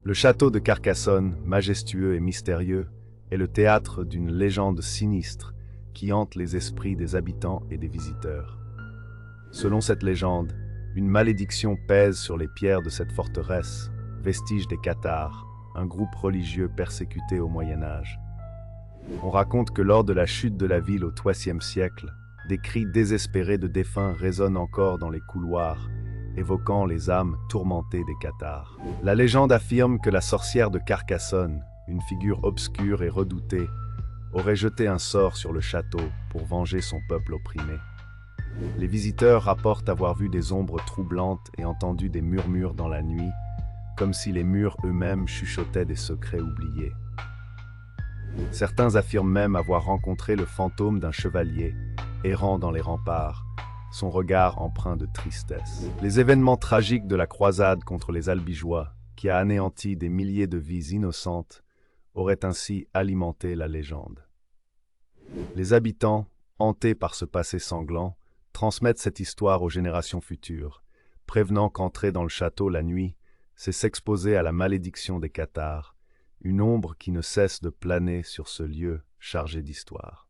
Le château de Carcassonne, majestueux et mystérieux, est le théâtre d'une légende sinistre qui hante les esprits des habitants et des visiteurs. Selon cette légende, une malédiction pèse sur les pierres de cette forteresse, vestige des cathares, un groupe religieux persécuté au Moyen-Âge. On raconte que lors de la chute de la ville au IIIe siècle, des cris désespérés de défunts résonnent encore dans les couloirs, évoquant les âmes tourmentées des cathares. La légende affirme que la sorcière de Carcassonne, une figure obscure et redoutée, aurait jeté un sort sur le château pour venger son peuple opprimé. Les visiteurs rapportent avoir vu des ombres troublantes et entendu des murmures dans la nuit, comme si les murs eux-mêmes chuchotaient des secrets oubliés. Certains affirment même avoir rencontré le fantôme d'un chevalier, errant dans les remparts, son regard empreint de tristesse. Les événements tragiques de la croisade contre les Albigeois, qui a anéanti des milliers de vies innocentes, auraient ainsi alimenté la légende. Les habitants, hantés par ce passé sanglant, transmettent cette histoire aux générations futures, prévenant qu'entrer dans le château la nuit, c'est s'exposer à la malédiction des cathares, une ombre qui ne cesse de planer sur ce lieu chargé d'histoire.